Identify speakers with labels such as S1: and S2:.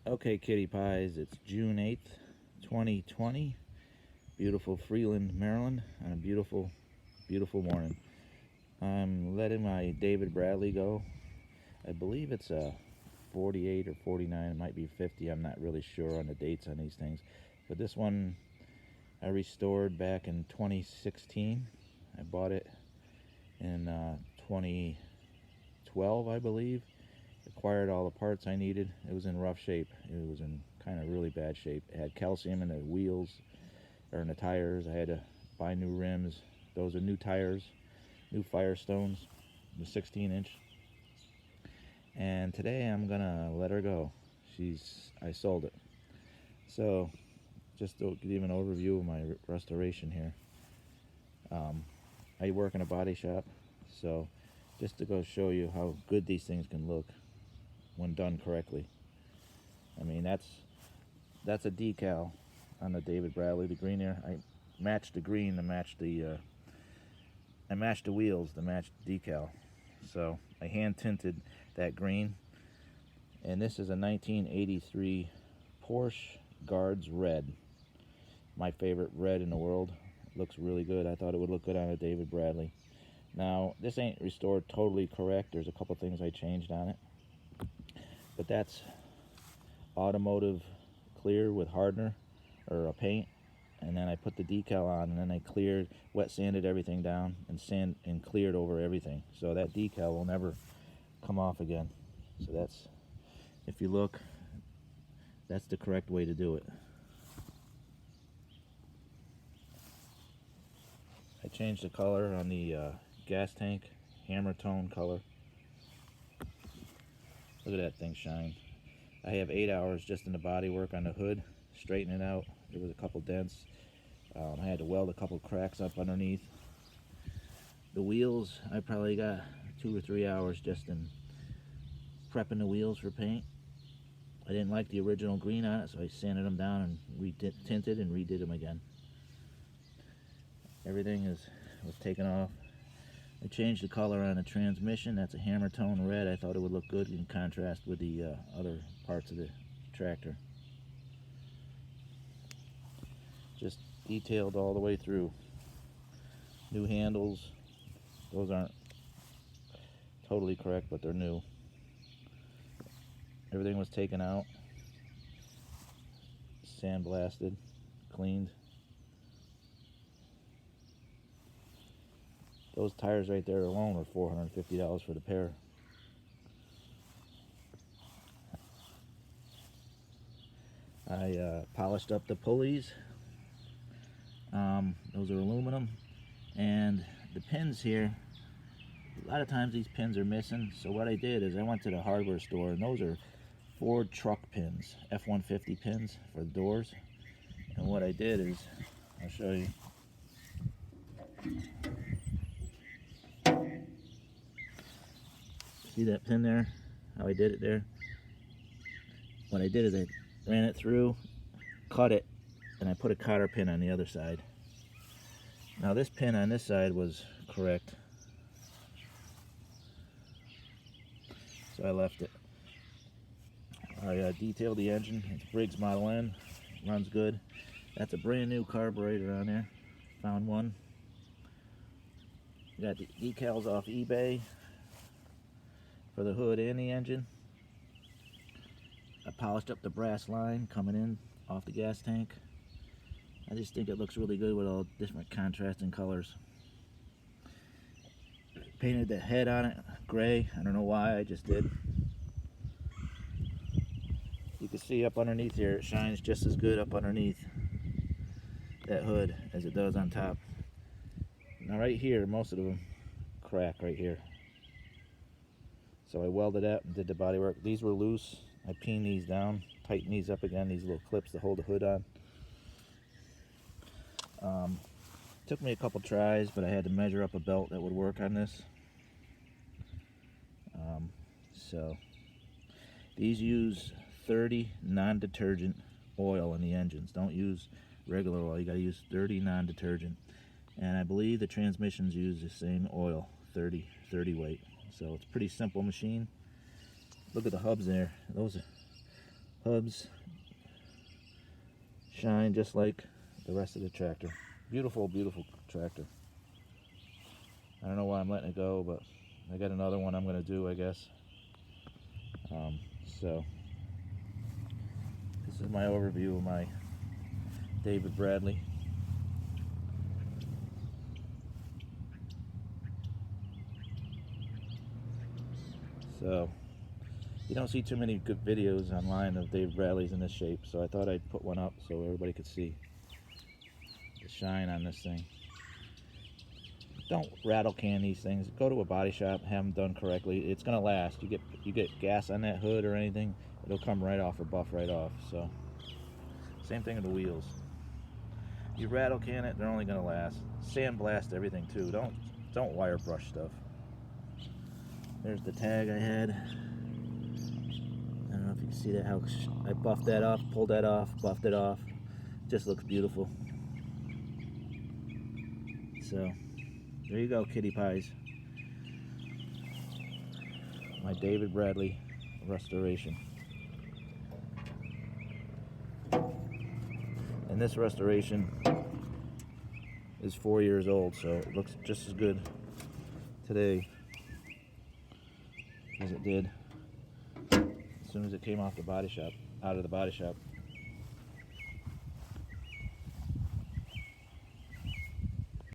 S1: Okay, kitty pies, it's June 8th, 2020. Beautiful Freeland, Maryland, on a beautiful, beautiful morning. I'm letting my David Bradley go. I believe it's a 48 or 49. It might be 50. I'm not really sure on the dates on these things. But this one I restored back in 2016. I bought it in 2012, I believe. Acquired all the parts I needed. It was in rough shape. It was in kind of really bad shape. It had calcium in the wheels or in the tires. I had to buy new rims. Those are new tires, new Firestones, the 16-inch. And today I'm gonna let her go. I sold it. So just to give you an overview of my restoration here. I work in a body shop, so just to go show you how good these things can look when done correctly. I mean, that's a decal on the David Bradley, the green there. I matched the green to match I matched the wheels to match the decal. So I hand tinted that green, and this is a 1983 Porsche Guards Red. My favorite red in the world. Looks really good. I thought it would look good on a David Bradley. Now, this ain't restored totally correct. There's a couple things I changed on it. But that's automotive clear with hardener or a paint, and then I put the decal on, and then I wet sanded everything down and cleared over everything, so that decal will never come off again. So that's, if you look, that's the correct way to do it. I changed the color on the gas tank, hammer tone color. Look at that thing shine. I have 8 hours just in the body work on the hood, straighten it out. There was a couple dents. I had to weld a couple cracks up underneath. The wheels, I probably got 2 or 3 hours just in prepping the wheels for paint. I didn't like the original green on it, so I sanded them down and tinted and redid them again. Everything was taken off. I changed the color on the transmission. That's a hammer tone red. I thought it would look good in contrast with the other parts of the tractor. Just detailed all the way through. New handles. Those aren't totally correct, but they're new. Everything was taken out, sandblasted, cleaned. Those tires right there alone were $450 for the pair. I polished up the pulleys. Those are aluminum, and the pins here, a lot of times these pins are missing, so what I did is I went to the hardware store, and those are Ford truck pins, F-150 pins for the doors. And what I did is, I'll show you. See that pin there? How I did it there? What I did is I ran it through, cut it, and I put a cotter pin on the other side. Now this pin on this side was correct, so I left it. I detailed the engine. It's Briggs Model N. Runs good. That's a brand new carburetor on there. Found one. Got the decals off eBay for the hood and the engine. I polished up the brass line coming in off the gas tank. I just think it looks really good with all different contrasting colors. Painted the head on it gray. I don't know why, I just did. You can see up underneath here, it shines just as good up underneath that hood as it does on top. Now right here, most of them crack right here. So I welded up and did the body work. These were loose. I peened these down, tightened these up again, these little clips to hold the hood on. Took me a couple tries, but I had to measure up a belt that would work on this. So these use 30 non-detergent oil in the engines. Don't use regular oil, you gotta use 30 non-detergent. And I believe the transmissions use the same oil, 30 weight. So it's a pretty simple machine. Look at the hubs there. Those hubs shine just like the rest of the tractor. Beautiful, beautiful tractor. I don't know why I'm letting it go, but I got another one I'm going to do, I guess. So this is my overview of my David Bradley. So you don't see too many good videos online of David Bradleys in this shape, so I thought I'd put one up so everybody could see the shine on this thing. Don't rattle can these things. Go to a body shop, have them done correctly. It's gonna last. You get gas on that hood or anything, it'll come right off or buff right off. So same thing with the wheels. You rattle can it, they're only gonna last. Sandblast everything too. Don't wire brush stuff. There's the tag I had. I don't know if you can see that, how I buffed that off, pulled that off, buffed it off. Just looks beautiful. So there you go, kitty pies. My David Bradley restoration. And this restoration is 4 years old, so it looks just as good today as it did as soon as it came off the body shop, out of the body shop.